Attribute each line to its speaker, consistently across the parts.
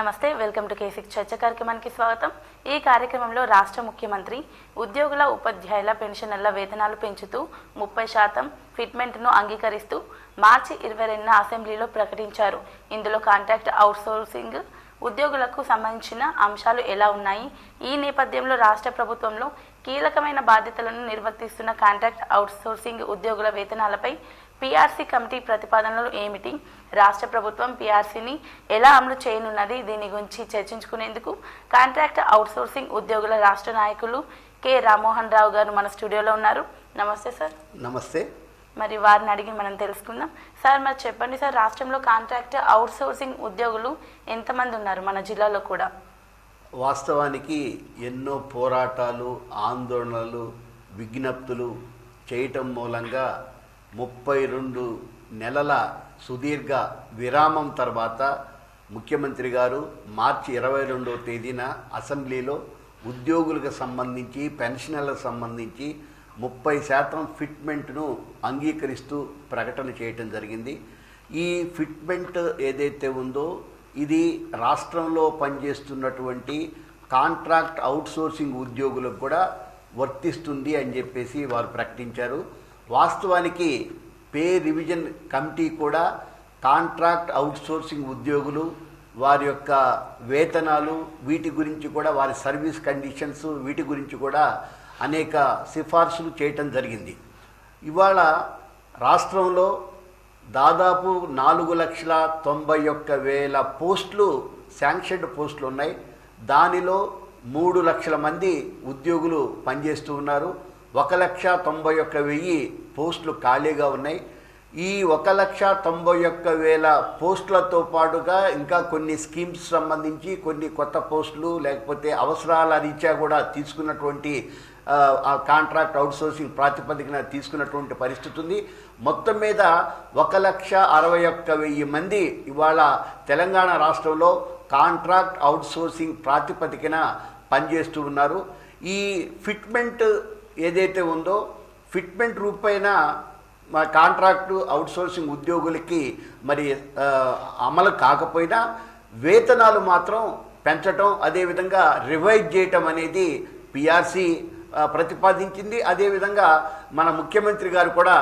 Speaker 1: నమస్తే, welcome to కేసిక్ చర్చ కార్యక్రమానికి స్వాగతం. ఈ కార్యక్రమంలో రాష్ట్ర ముఖ్యమంత్రి ఉద్యోగుల ఉపాధ్యాయుల పెన్షనర్ల వేతనాలు పెంచుతూ 30% ఫిట్మెంట్ను అంగీకరిస్తూ మార్చి 22న అసెంబ్లీలో ప్రకటించారు. ఇందులో కాంట్రాక్ట్ అవుట్సోర్సింగ్ ఉద్యోగులకు సంబంధించిన అంశాలు ఎలా ఉన్నాయి, ఈ నేపథ్యంలో రాష్ట్ర ప్రభుత్వంలో కీలకమైన బాధ్యతలను నిర్వర్తిస్తున్న కాంట్రాక్ట్ అవుట్సోర్సింగ్ ఉద్యోగుల వేతనాలపై పీఆర్సీ కమిటీ ప్రతిపాదనలు ఏమిటి, రాష్ట్ర ప్రభుత్వం పీఆర్సీని ఎలా అమలు చేయనున్నది, దీని గురించి చర్చించుకునేందుకు కాంట్రాక్ట్ అవుట్సోర్సింగ్ ఉద్యోగుల రాష్ట్ర నాయకులు కె రామ్మోహన్ రావు గారు మన స్టూడియోలో ఉన్నారు. నమస్తే సార్.
Speaker 2: నమస్తే.
Speaker 1: మరి వారిని అడిగి మనం తెలుసుకుందాం. సార్ మరి చెప్పండి సార్, రాష్ట్రంలో కాంట్రాక్ట్ అవుట్సోర్సింగ్ ఉద్యోగులు ఎంతమంది ఉన్నారు మన జిల్లాలో కూడా?
Speaker 2: వాస్తవానికి ఎన్నో పోరాటాలు, ఆందోళనలు, విజ్ఞప్తులు చేయటం మూలంగా 32 నెలల సుదీర్ఘ విరామం తర్వాత ముఖ్యమంత్రి గారు మార్చి 22వ తేదీన అసెంబ్లీలో ఉద్యోగులకు సంబంధించి, పెన్షనర్లకు సంబంధించి 30% ఫిట్మెంట్ను అంగీకరిస్తూ ప్రకటన చేయటం జరిగింది. ఈ ఫిట్మెంట్ ఏదైతే ఉందో ఇది రాష్ట్రంలో పనిచేస్తున్నటువంటి కాంట్రాక్ట్ అవుట్సోర్సింగ్ ఉద్యోగులకు కూడా వర్తిస్తుంది అని చెప్పేసి వారు ప్రకటించారు. వాస్తవానికి పే రివిజన్ కమిటీ కూడా కాంట్రాక్ట్ అవుట్సోర్సింగ్ ఉద్యోగులు వారి యొక్క వేతనాలు, వీటి గురించి కూడా, వారి సర్వీస్ కండిషన్స్, వీటి గురించి కూడా అనేక సిఫార్సులు చేయటం జరిగింది. ఇవాళ రాష్ట్రంలో దాదాపు 4,91,000 పోస్టులు, శాంక్షన్డ్ పోస్టులు ఉన్నాయి. దానిలో 3 లక్షల మంది ఉద్యోగులు పనిచేస్తూ ఉన్నారు. 1,91,000 పోస్టులు ఖాళీగా ఉన్నాయి. ఈ 1,91,000 పోస్టులతో పాటుగా ఇంకా కొన్ని స్కీమ్స్ సంబంధించి కొన్ని కొత్త పోస్టులు, లేకపోతే అవసరాల రీత్యా కూడా తీసుకున్నటువంటి కాంట్రాక్ట్ అవుట్సోర్సింగ్ ప్రాతిపదికన తీసుకున్నటువంటి పరిస్థితి ఉంది. మొత్తం మీద 1,61,000 మంది ఇవాళ తెలంగాణ రాష్ట్రంలో కాంట్రాక్ట్ అవుట్సోర్సింగ్ ప్రాతిపదికన పనిచేస్తూ ఉన్నారు. ఈ ఫిట్మెంట్ ఏదైతే ఉందో, ఫిట్మెంట్ రూపైన మా కాంట్రాక్టు అవుట్సోర్సింగ్ ఉద్యోగులకి మరి అమలు కాకపోయినా వేతనాలు మాత్రం పెంచటం, అదేవిధంగా రివైజ్ చేయటం అనేది పీఆర్సీ ప్రతిపాదించింది. అదేవిధంగా మన ముఖ్యమంత్రి గారు కూడా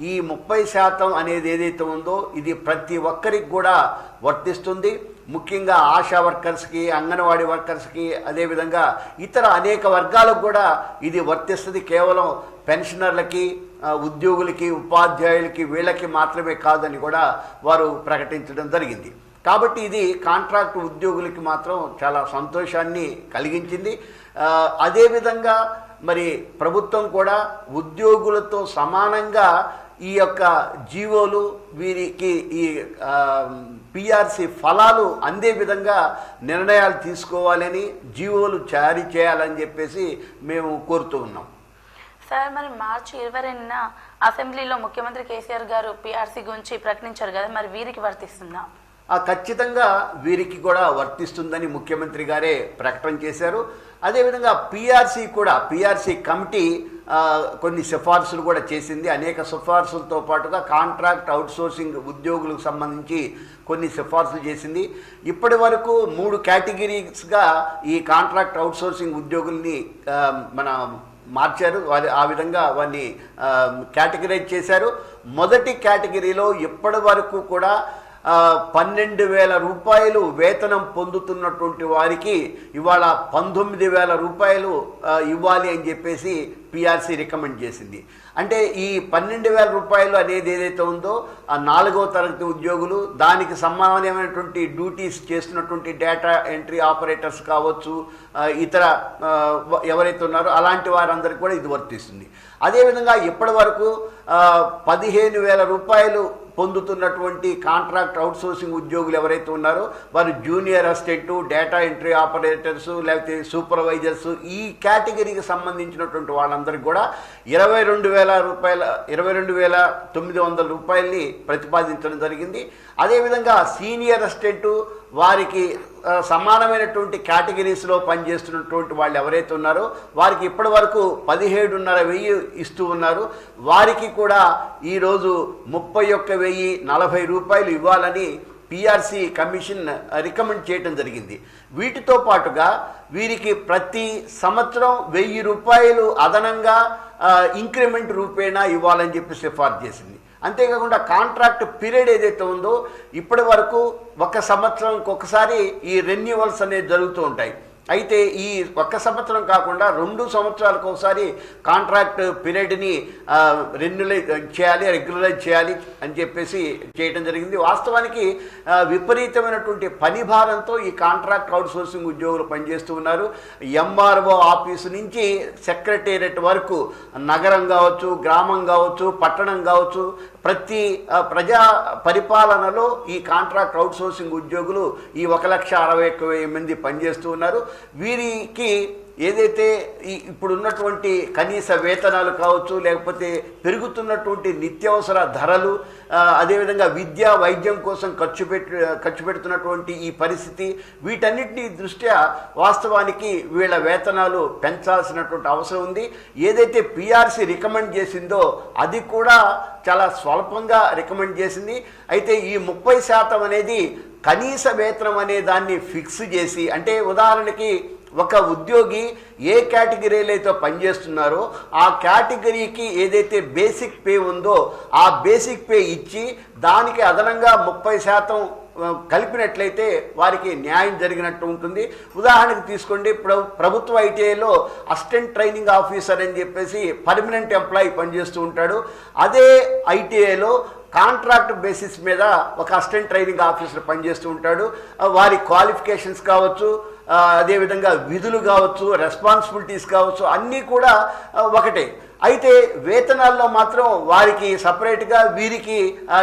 Speaker 2: ఈ 30% అనేది ఏదైతే ఉందో ఇది ప్రతి ఒక్కరికి కూడా వర్తిస్తుంది. ముఖ్యంగా ఆశా వర్కర్స్కి, అంగన్వాడీ వర్కర్స్కి, అదేవిధంగా ఇతర అనేక వర్గాలకు కూడా ఇది వర్తిస్తుంది. కేవలం పెన్షనర్లకి, ఉద్యోగులకి, ఉపాధ్యాయులకి, వీళ్ళకి మాత్రమే కాదని కూడా వారు ప్రకటించడం జరిగింది. కాబట్టి ఇది కాంట్రాక్ట్ ఉద్యోగులకి మాత్రం చాలా సంతోషాన్ని కలిగించింది. అదేవిధంగా మరి ప్రభుత్వం కూడా ఉద్యోగులతో సమానంగా ఈ యొక్క జీవోలు, వీరికి ఈ పీఆర్సీ ఫలాలు అందే విధంగా నిర్ణయాలు తీసుకోవాలని, జీవోలు జారీ చేయాలని చెప్పేసి మేము కోరుతూ ఉన్నాం.
Speaker 1: సార్, మరి మార్చి 22న అసెంబ్లీలో ముఖ్యమంత్రి కేసీఆర్ గారు పీఆర్సీ గురించి ప్రకటించారు కదా, మరి వీరికి వర్తిస్తుందా?
Speaker 2: ఖచ్చితంగా వీరికి కూడా వర్తిస్తుందని ముఖ్యమంత్రి గారే ప్రకటన చేశారు. అదేవిధంగా పీఆర్సీ కమిటీ కొన్ని సిఫార్సులు కూడా చేసింది. అనేక సిఫార్సులతో పాటుగా కాంట్రాక్ట్ అవుట్సోర్సింగ్ ఉద్యోగులకు సంబంధించి కొన్ని సిఫార్సులు చేసింది. ఇప్పటి వరకు 3 కేటగిరీస్గా ఈ కాంట్రాక్ట్ అవుట్సోర్సింగ్ ఉద్యోగుల్ని మన మార్చారు. ఆ విధంగా వారిని కేటగిరైజ్ చేశారు. మొదటి కేటగిరీలో ఇప్పటి వరకు కూడా 12,000 రూపాయలు వేతనం పొందుతున్నటువంటి వారికి ఇవాళ 19,000 రూపాయలు ఇవ్వాలి అని చెప్పేసి పీఆర్సీ రికమెండ్ చేసింది. అంటే ఈ 12,000 రూపాయలు అనేది ఏదైతే ఉందో ఆ 4వ తరగతి ఉద్యోగులు, దానికి సమానమైనటువంటి డ్యూటీస్ చేస్తున్నటువంటి డేటా ఎంట్రీ ఆపరేటర్స్ కావచ్చు, ఇతర ఎవరైతే ఉన్నారో అలాంటి వారందరికీ కూడా ఇది వర్తిస్తుంది. అదేవిధంగా ఇప్పటి వరకు 15,000 రూపాయలు పొందుతున్నటువంటి కాంట్రాక్ట్ అవుట్సోర్సింగ్ ఉద్యోగులు ఎవరైతే ఉన్నారో వారు junior assistant, data entry operators, లేకపోతే సూపర్వైజర్స్, ఈ కేటగిరీకి సంబంధించినటువంటి వాళ్ళందరికీ కూడా 22,900 రూపాయలని ప్రతిపాదించడం జరిగింది. అదేవిధంగా సీనియర్ అసిస్టెంటు, వారికి సమానమైనటువంటి కేటగిరీస్లో పనిచేస్తున్నటువంటి వాళ్ళు ఎవరైతే ఉన్నారో వారికి ఇప్పటి వరకు 17,500 ఇస్తూ ఉన్నారు. వారికి కూడా ఈరోజు 31,040 రూపాయలు ఇవ్వాలని పిఆర్సి కమిషన్ రికమెండ్ చేయడం జరిగింది. వీటితో పాటుగా వీరికి ప్రతి సంవత్సరం 1000 రూపాయలు అదనంగా ఇంక్రిమెంట్ రూపేణా ఇవ్వాలని చెప్పి సిఫార్సు చేసింది. అంతేకాకుండా కాంట్రాక్ట్ పీరియడ్ ఏదైతే ఉందో ఇప్పటి వరకు 1 సంవత్సరంకి ఒకసారి ఈ రెన్యువల్స్ అనేది జరుగుతూ ఉంటాయి. అయితే ఈ 1 సంవత్సరం కాకుండా 2 సంవత్సరాలకు ఒకసారి కాంట్రాక్ట్ పీరియడ్ని రెగ్యులరైజ్ చేయాలి అని చెప్పేసి చేయడం జరిగింది. వాస్తవానికి విపరీతమైనటువంటి పని భారంతో ఈ కాంట్రాక్ట్ అవుట్సోర్సింగ్ ఉద్యోగులు పనిచేస్తూ ఉన్నారు. ఎంఆర్ఓ ఆఫీసు నుంచి సెక్రటేరియట్ వరకు నగరం కావచ్చు, గ్రామం కావచ్చు, పట్టణం కావచ్చు, ప్రతి ప్రజా పరిపాలనలో ఈ కాంట్రాక్ట్ అవుట్సోర్సింగ్ ఉద్యోగులు ఈ 1,61,000 మంది పనిచేస్తూ ఉన్నారు. వీరికి ఏదైతే ఇప్పుడు ఉన్నటువంటి కనీస వేతనాలు కావచ్చు, లేకపోతే పెరుగుతున్నటువంటి నిత్యావసర ధరలు, అదేవిధంగా విద్య వైద్యం కోసం ఖర్చు పెడుతున్నటువంటి ఈ పరిస్థితి, వీటన్నిటినీ దృష్ట్యా వాస్తవానికి వీళ్ళ వేతనాలు పెంచాల్సినటువంటి అవసరం ఉంది. ఏదైతే పిఆర్సి రికమెండ్ చేసిందో అది కూడా చాలా స్వల్పంగా రికమెండ్ చేసింది. అయితే ఈ 30% అనేది కనీస వేతనం అనే దాన్ని ఫిక్స్ చేసి, అంటే ఉదాహరణకి ఒక ఉద్యోగి ఏ కేటగిరీలో అయితే పనిచేస్తున్నారో ఆ కేటగిరీకి ఏదైతే బేసిక్ పే ఉందో ఆ బేసిక్ పే ఇచ్చి దానికి అదనంగా 30% కలిపినట్లయితే వారికి న్యాయం జరిగినట్టు ఉంటుంది. ఉదాహరణకు తీసుకోండి, ప్రభుత్వ ఐటీఐలో అసిస్టెంట్ ట్రైనింగ్ ఆఫీసర్ అని చెప్పేసి పర్మనెంట్ ఎంప్లాయీ పనిచేస్తూ ఉంటాడు. అదే ఐటీఐలో కాంట్రాక్ట్ బేసిస్ మీద ఒక అసిస్టెంట్ ట్రైనింగ్ ఆఫీసర్ పనిచేస్తూ ఉంటాడు. వారి క్వాలిఫికేషన్స్ కావచ్చు, అదేవిధంగా విధులు కావచ్చు, రెస్పాన్సిబిలిటీస్ కావచ్చు, అన్నీ కూడా ఒకటే. అయితే వేతనాల్లో మాత్రం వారికి సపరేట్గా వీరికి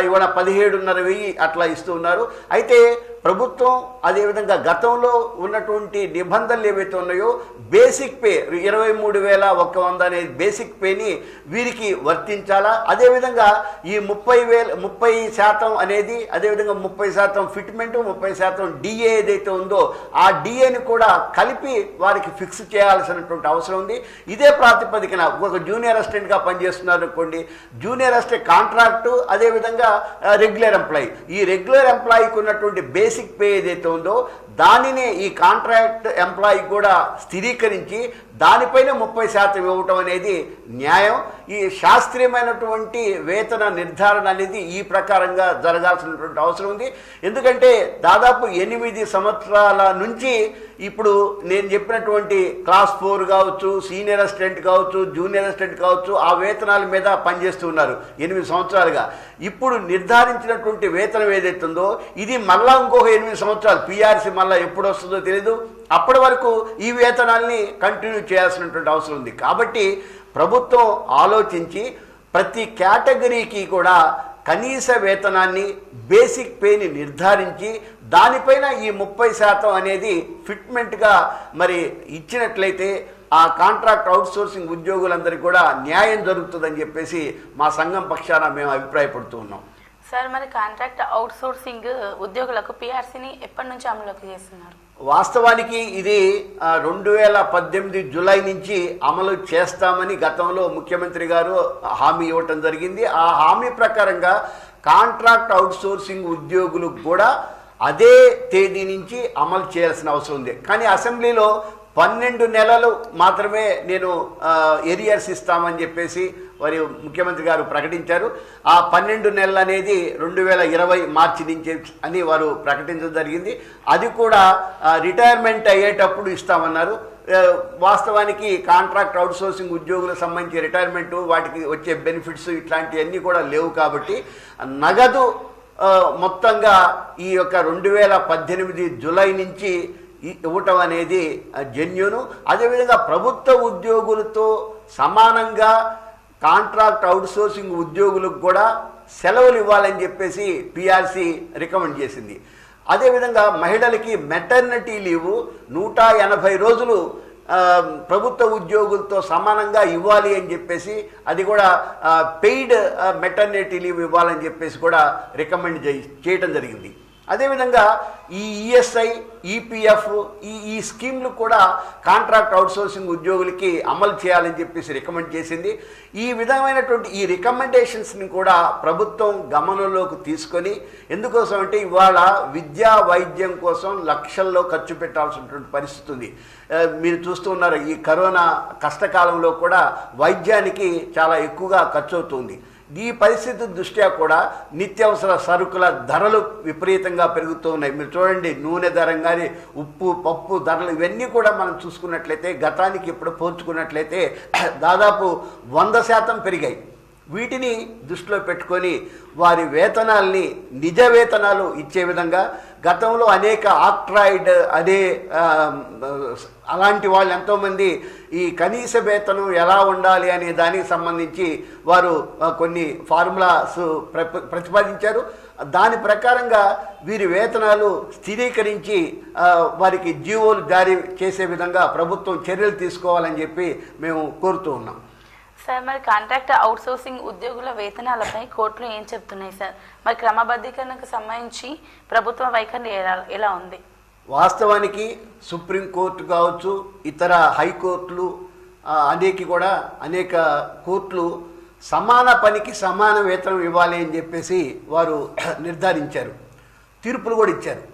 Speaker 2: ఇవాళ 17,500 అట్లా ఇస్తూ ఉన్నారు. అయితే ప్రభుత్వం అదేవిధంగా గతంలో ఉన్నటువంటి నిబంధనలు ఏవైతే ఉన్నాయో బేసిక్ పే 23,100 అనే బేసిక్ పేని వీరికి వర్తించాలా. అదేవిధంగా ఈ 30% అనేది, అదేవిధంగా 30% ఫిట్మెంట్, 30% డిఏ ఏదైతే ఉందో ఆ డిఏని కూడా కలిపి వారికి ఫిక్స్ చేయాల్సినటువంటి అవసరం ఉంది. ఇదే ప్రాతిపదికన ఒక జూనియర్ అసిస్టెంట్గా పనిచేస్తున్నారు అనుకోండి, జూనియర్ అసిస్టెంట్ కాంట్రాక్టు, అదేవిధంగా రెగ్యులర్ ఎంప్లాయీ, ఈ రెగ్యులర్ ఎంప్లాయీకి ఉన్నటువంటి బేసిక్ పే ఏదైతే ఉందో దానినే ఈ కాంట్రాక్ట్ ఎంప్లాయీ కూడా స్థిరీకరించి దానిపైన 30% ఇవ్వటం అనేది న్యాయం. ఈ శాస్త్రీయమైనటువంటి వేతన నిర్ధారణ అనేది ఈ ప్రకారంగా జరగాల్సినటువంటి అవసరం ఉంది. ఎందుకంటే దాదాపు 8 సంవత్సరాల నుంచి ఇప్పుడు నేను చెప్పినటువంటి క్లాస్ 4 కావచ్చు, సీనియర్ అసిస్టెంట్ కావచ్చు, జూనియర్ అసిస్టెంట్ కావచ్చు, ఆ వేతనాల మీద పనిచేస్తూ ఉన్నారు 8 సంవత్సరాలుగా. ఇప్పుడు నిర్ధారించినటువంటి వేతనం ఏదైతే ఉందో ఇది మళ్ళా ఇంకొక 8 సంవత్సరాలు పిఆర్సి మళ్ళీ ఎప్పుడు వస్తుందో తెలీదు, అప్పటి వరకు ఈ వేతనాల్ని కంటిన్యూ చేయాల్సినటువంటి అవసరం ఉంది. కాబట్టి ప్రభుత్వం ఆలోచించి ప్రతి కేటగిరీకి కూడా కనీస వేతనాన్ని, బేసిక్ పేని నిర్ధారించి దానిపైన ఈ 30% అనేది ఫిట్మెంట్గా మరి ఇచ్చినట్లయితే ఆ కాంట్రాక్ట్ అవుట్సోర్సింగ్ ఉద్యోగులందరికీ కూడా న్యాయం జరుగుతుందని చెప్పేసి మా సంఘం పక్షాన మేము అభిప్రాయపడుతూ ఉన్నాం.
Speaker 1: సార్, మరి కాంట్రాక్ట్ అవుట్సోర్సింగ్ ఉద్యోగులకు పిఆర్సీని ఎప్పటి నుంచి అమలులోకి చేస్తున్నారు?
Speaker 2: వాస్తవానికి ఇది 2018 జూలై నుంచి అమలు చేస్తామని గతంలో ముఖ్యమంత్రి గారు హామీ ఇవ్వటం జరిగింది. ఆ హామీ ప్రకారంగా కాంట్రాక్ట్ అవుట్సోర్సింగ్ ఉద్యోగులకు కూడా అదే తేదీ నుంచి అమలు చేయాల్సిన అవసరం ఉంది. కానీ అసెంబ్లీలో 12 నెలలు మాత్రమే నేను ఏరియర్స్ ఇస్తామని చెప్పేసి వారి ముఖ్యమంత్రి గారు ప్రకటించారు. ఆ 12 నెలలు అనేది 2020 మార్చి నుంచి అని వారు ప్రకటించడం జరిగింది. అది కూడా రిటైర్మెంట్ అయ్యేటప్పుడు ఇస్తామన్నారు. వాస్తవానికి కాంట్రాక్ట్ అవుట్సోర్సింగ్ ఉద్యోగులకు సంబంధించి రిటైర్మెంటు, వాటికి వచ్చే బెనిఫిట్స్ ఇట్లాంటివన్నీ కూడా లేవు. కాబట్టి నగదు మొత్తంగా ఈ యొక్క 2018 జూలై నుంచి ఇవ్వటం అనేది జెన్యూను. అదేవిధంగా ప్రభుత్వ ఉద్యోగులతో సమానంగా కాంట్రాక్ట్ అవుట్సోర్సింగ్ ఉద్యోగులకు కూడా సెలవులు ఇవ్వాలని చెప్పేసి పిఆర్సి రికమెండ్ చేసింది. అదేవిధంగా మహిళలకి మెటర్నిటీ లీవు 180 రోజులు ప్రభుత్వ ఉద్యోగులతో సమానంగా ఇవ్వాలి అని చెప్పేసి, అది కూడా పెయిడ్ మెటర్నిటీ లీవ్ ఇవ్వాలని చెప్పేసి కూడా రికమెండ్ చేయటం జరిగింది. అదేవిధంగా ఈ ఈఎస్ఐ, ఈపీఎఫ్ ఈ స్కీమ్లు కూడా కాంట్రాక్ట్ అవుట్సోర్సింగ్ ఉద్యోగులకి అమలు చేయాలని చెప్పేసి రికమెండ్ చేసింది. ఈ విధమైనటువంటి ఈ రికమెండేషన్స్ని కూడా ప్రభుత్వం గమనంలోకి తీసుకొని, ఎందుకోసం అంటే ఇవాళ విద్యా వైద్యం కోసం లక్షల్లో ఖర్చు పెట్టాల్సినటువంటి పరిస్థితి ఉంది. మీరు చూస్తూ ఉన్నారు, ఈ కరోనా కష్టకాలంలో కూడా వైద్యానికి చాలా ఎక్కువగా ఖర్చు అవుతుంది. ఈ పరిస్థితి దృష్ట్యా కూడా నిత్యావసర సరుకుల ధరలు విపరీతంగా పెరుగుతూ ఉన్నాయి. మీరు చూడండి, నూనె ధర కానీ, ఉప్పు, పప్పు ధరలు ఇవన్నీ కూడా మనం చూసుకున్నట్లయితే గతానికి ఇప్పుడు పోల్చుకున్నట్లయితే దాదాపు 100% పెరిగాయి. వీటిని దృష్టిలో పెట్టుకొని వారి వేతనాల్ని నిజ వేతనాలు ఇచ్చే విధంగా గతంలో అనేక ఆక్ట్రాయిడ్ అలాంటి వాళ్ళు ఎంతోమంది ఈ కనీస వేతనం ఎలా ఉండాలి అనే దానికి సంబంధించి వారు కొన్ని ఫార్ములాస్ ప్రతిపాదించారు. దాని ప్రకారంగా వీరి వేతనాలు స్థిరీకరించి వారికి జీవోలు జారీ చేసే విధంగా ప్రభుత్వం చర్యలు తీసుకోవాలని చెప్పి మేము కోరుతూ ఉన్నాం.
Speaker 1: సార్, మరి కాంట్రాక్ట్ అవుట్సోర్సింగ్ ఉద్యోగుల వేతనాలపై కోర్టులు ఏం చెప్తున్నాయి సార్? మరి క్రమబద్ధీకరణకు సంబంధించి ప్రభుత్వ వైఖరి ఎలా ఉంది?
Speaker 2: వాస్తవానికి సుప్రీంకోర్టు కావచ్చు, ఇతర హైకోర్టులు అనేక కోర్టులు సమాన పనికి సమాన వేతనం ఇవ్వాలి అని చెప్పేసి వారు నిర్ధారించారు, తీర్పులు కూడా ఇచ్చారు.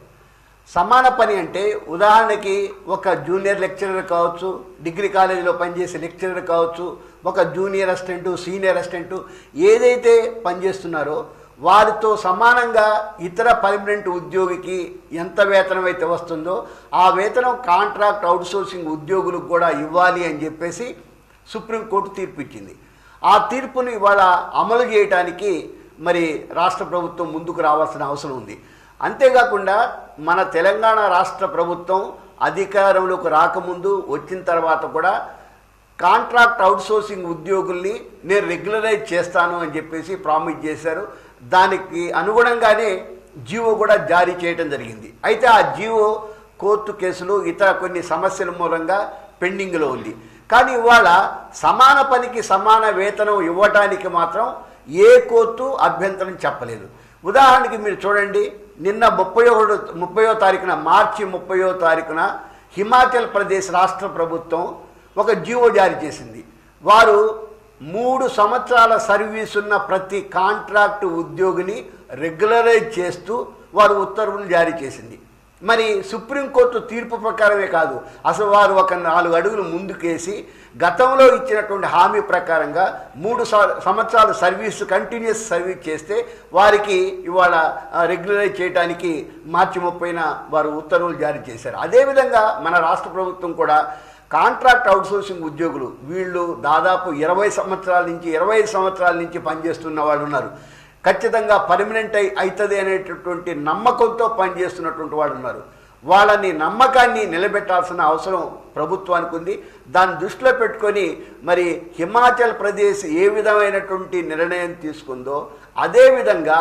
Speaker 2: సమాన పని అంటే ఉదాహరణకి ఒక జూనియర్ లెక్చరర్ కావచ్చు, డిగ్రీ కాలేజీలో పనిచేసే లెక్చరర్ కావచ్చు, ఒక జూనియర్ అసిస్టెంటు, సీనియర్ అసిస్టెంటు ఏదైతే పనిచేస్తున్నారో వారితో సమానంగా ఇతర పర్మనెంట్ ఉద్యోగికి ఎంత వేతనం అయితే వస్తుందో ఆ వేతనం కాంట్రాక్ట్ అవుట్సోర్సింగ్ ఉద్యోగులకు కూడా ఇవ్వాలి అని చెప్పేసి సుప్రీంకోర్టు తీర్పు ఇచ్చింది. ఆ తీర్పును ఇవాళ అమలు చేయడానికి మరి రాష్ట్ర ప్రభుత్వం ముందుకు రావాల్సిన అవసరం ఉంది. అంతేకాకుండా మన తెలంగాణ రాష్ట్ర ప్రభుత్వం అధికారంలోకి రాకముందు, వచ్చిన తర్వాత కూడా కాంట్రాక్ట్ అవుట్సోర్సింగ్ ఉద్యోగుల్ని నేను రెగ్యులరైజ్ చేస్తాను అని చెప్పేసి ప్రామిస్ చేశారు. దానికి అనుగుణంగానే జీవో కూడా జారీ చేయడం జరిగింది. అయితే ఆ జీవో కోర్టు కేసులు, ఇతర కొన్ని సమస్యల మూలంగా పెండింగ్లో ఉంది. కానీ ఇవాళ సమాన పనికి సమాన వేతనం ఇవ్వటానికి మాత్రం ఏ కోర్టు అభ్యంతరం చెప్పలేదు. ఉదాహరణకి మీరు చూడండి, నిన్న 30వ తారీఖున, మార్చి 30వ తారీఖున హిమాచల్ ప్రదేశ్ రాష్ట్ర ప్రభుత్వం ఒక జీవో జారీ చేసింది. వారు 3 సంవత్సరాల సర్వీస్ ఉన్న ప్రతి కాంట్రాక్టు ఉద్యోగిని రెగ్యులరైజ్ చేస్తూ వారు ఉత్తర్వులు జారీ చేసింది. మరి సుప్రీంకోర్టు తీర్పు ప్రకారమే కాదు, అసలు వారు ఒక 4 అడుగులు ముందుకేసి గతంలో ఇచ్చినటువంటి హామీ ప్రకారంగా 3 సంవత్సరాలు సర్వీస్, కంటిన్యూస్ సర్వీస్ చేస్తే వారికి ఇవాళ రెగ్యులరైజ్ చేయడానికి మార్చి 30న వారు ఉత్తర్వులు జారీ చేశారు. అదేవిధంగా మన రాష్ట్ర ప్రభుత్వం కూడా కాంట్రాక్ట్ అవుట్సోర్సింగ్ ఉద్యోగులు, వీళ్ళు దాదాపు 25 సంవత్సరాల నుంచి పనిచేస్తున్న వాళ్ళు ఉన్నారు. ఖచ్చితంగా పర్మనెంట్ అవుతుంది అనేటటువంటి నమ్మకంతో పనిచేస్తున్నటువంటి వాళ్ళు ఉన్నారు. వాళ్ళని నమ్మకాన్ని నిలబెట్టాల్సిన అవసరం ప్రభుత్వానికి ఉంది. దాన్ని దృష్టిలో పెట్టుకొని మరి హిమాచల్ ప్రదేశ్ ఏ విధమైనటువంటి నిర్ణయం తీసుకుందో అదేవిధంగా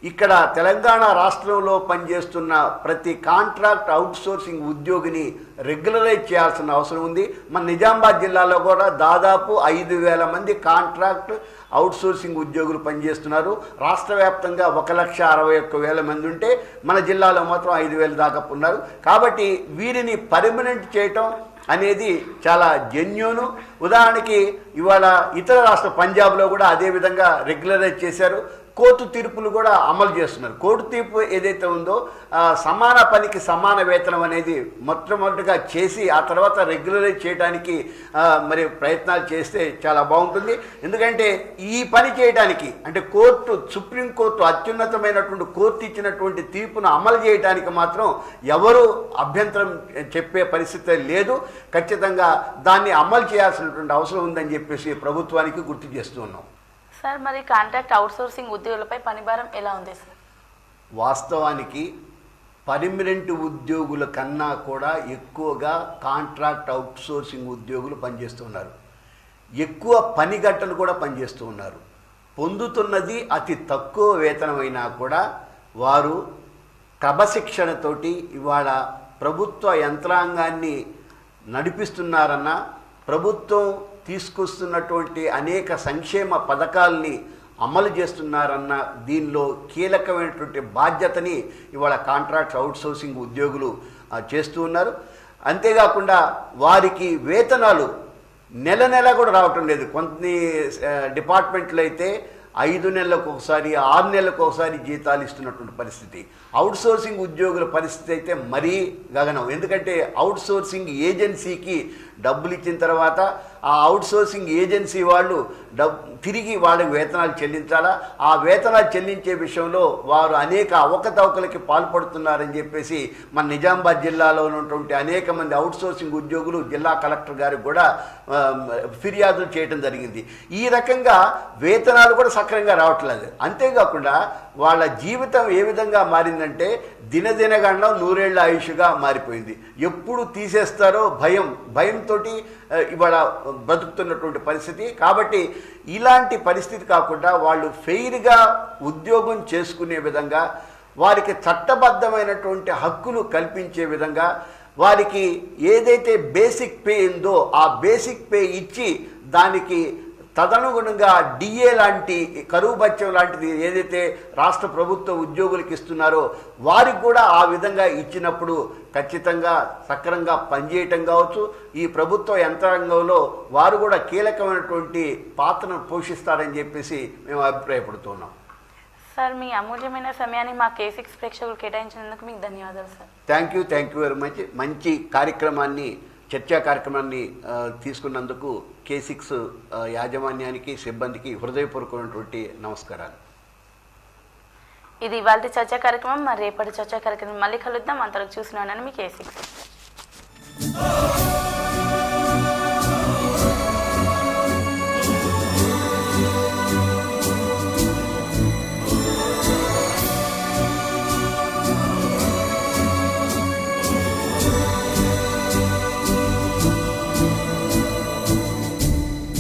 Speaker 2: ఇక్కడ తెలంగాణ రాష్ట్రంలో పనిచేస్తున్న ప్రతి కాంట్రాక్ట్ అవుట్సోర్సింగ్ ఉద్యోగిని రెగ్యులరైజ్ చేయాల్సిన అవసరం ఉంది. మన నిజామాబాద్ జిల్లాలో కూడా దాదాపు 5,000 మంది కాంట్రాక్ట్ అవుట్సోర్సింగ్ ఉద్యోగులు పనిచేస్తున్నారు. రాష్ట్ర వ్యాప్తంగా 1,61,000 మంది ఉంటే మన జిల్లాలో మాత్రం 5,000 దాకా ఉన్నారు. కాబట్టి వీరిని పర్మనెంట్ చేయటం అనేది చాలా జెన్యూను. ఉదాహరణకి ఇవాళ ఇతర రాష్ట్ర పంజాబ్లో కూడా అదేవిధంగా రెగ్యులరైజ్ చేశారు. కోర్టు తీర్పులు కూడా అమలు చేస్తున్నారు. కోర్టు తీర్పు ఏదైతే ఉందో సమాన పనికి సమాన వేతనం అనేది మొట్టమొదటిగా చేసి ఆ తర్వాత రెగ్యులరైజ్ చేయడానికి మరి ప్రయత్నాలు చేస్తే చాలా బాగుంటుంది. ఎందుకంటే ఈ పని చేయడానికి అంటే సుప్రీంకోర్టు అత్యున్నతమైనటువంటి కోర్టు ఇచ్చినటువంటి తీర్పును అమలు చేయడానికి మాత్రం ఎవరు అభ్యంతరం చెప్పే పరిస్థితి లేదు. ఖచ్చితంగా దాన్ని అమలు చేయాల్సినటువంటి అవసరం ఉందని చెప్పేసి ప్రభుత్వానికి గుర్తు చేస్తూ ఉన్నాం.
Speaker 1: సార్, మరి కాంట్రాక్ట్ అవుట్సోర్సింగ్ ఉద్యోగులపై పనిభారం ఎలా ఉంది సార్?
Speaker 2: వాస్తవానికి పర్మనెంట్ ఉద్యోగుల కన్నా కూడా ఎక్కువగా కాంట్రాక్ట్ అవుట్సోర్సింగ్ ఉద్యోగులు పనిచేస్తున్నారు. ఎక్కువ పని గంటలు కూడా పనిచేస్తూ ఉన్నారు. పొందుతున్నది అతి తక్కువ వేతనమైనా కూడా వారు క్రమశిక్షణతోటి ఇవాళ ప్రభుత్వ యంత్రాంగాన్ని నడిపిస్తున్నారన్న ప్రభుత్వం తీసుకొస్తున్నటువంటి అనేక సంక్షేమ పథకాల్ని అమలు చేస్తున్నారన్న దీనిలో కీలకమైనటువంటి బాధ్యతని ఇవాళ కాంట్రాక్ట్స్ అవుట్సోర్సింగ్ ఉద్యోగులు చేస్తూ ఉన్నారు. అంతేకాకుండా వారికి వేతనాలు నెల నెల కూడా రావటం లేదు. కొన్ని డిపార్ట్మెంట్లు అయితే 5 నెలలకు ఒకసారి 6 నెలలకు ఒకసారి జీతాలు ఇస్తున్నటువంటి పరిస్థితి. అవుట్సోర్సింగ్ ఉద్యోగుల పరిస్థితి అయితే మరీ గగనం. ఎందుకంటే అవుట్సోర్సింగ్ ఏజెన్సీకి డబ్బులు ఇచ్చిన తర్వాత ఆ అవుట్సోర్సింగ్ ఏజెన్సీ వాళ్ళు తిరిగి వాళ్ళకి వేతనాలు చెల్లించాలా. ఆ వేతనాలు చెల్లించే విషయంలో వారు అనేక అవకతవకలకి పాల్పడుతున్నారని చెప్పేసి మన నిజామాబాద్ జిల్లాలో ఉన్నటువంటి అనేక మంది అవుట్సోర్సింగ్ ఉద్యోగులు జిల్లా కలెక్టర్ గారికి కూడా ఫిర్యాదులు చేయడం జరిగింది. ఈ రకంగా వేతనాలు కూడా సక్రమంగా రావట్లేదు. అంతేకాకుండా వాళ్ళ జీవితం ఏ విధంగా మారిందంటే దినదినగండం 100 ఏళ్ల ఆయుష్గా మారిపోయింది. ఎప్పుడు తీసేస్తారో భయంతో ఇవాళ బ్రతుకుతున్నటువంటి పరిస్థితి. కాబట్టి ఇలాంటి పరిస్థితి కాకుండా వాళ్ళు ఫెయిర్గా ఉద్యోగం చేసుకునే విధంగా, వారికి చట్టబద్ధమైనటువంటి హక్కులు కల్పించే విధంగా, వారికి ఏదైతే బేసిక్ పే ఉందో ఆ బేసిక్ పే ఇచ్చి దానికి తదనుగుణంగా డిఏ లాంటి కరువు భత్యం లాంటిది ఏదైతే రాష్ట్ర ప్రభుత్వ ఉద్యోగులకు ఇస్తున్నారో వారికి కూడా ఆ విధంగా ఇచ్చినప్పుడు ఖచ్చితంగా సక్రమంగా పనిచేయటం కావచ్చు, ఈ ప్రభుత్వ యంత్రాంగంలో వారు కూడా కీలకమైనటువంటి పాత్రను పోషిస్తారని చెప్పేసి మేము అభిప్రాయపడుతున్నాం.
Speaker 1: సార్, మీ అమూల్యమైన సమయాన్ని మా K6 ప్రేక్షకులు కేటాయించినందుకు మీకు ధన్యవాదాలు sir.
Speaker 2: Thank you very much. మంచి కార్యక్రమాన్ని, చర్చా కార్యక్రమాన్ని తీసుకున్నందుకు K6 యాజమాన్యానికి, సిబ్బందికి హృదయపూర్వకమైనటువంటి నమస్కారాలు.
Speaker 1: ఇది ఇవాళ చర్చా కార్యక్రమం. మరి రేపటి చర్చా కార్యక్రమం మళ్ళీ కలుద్దాం. అంతవరకు చూస్తున్నానని మీ K6.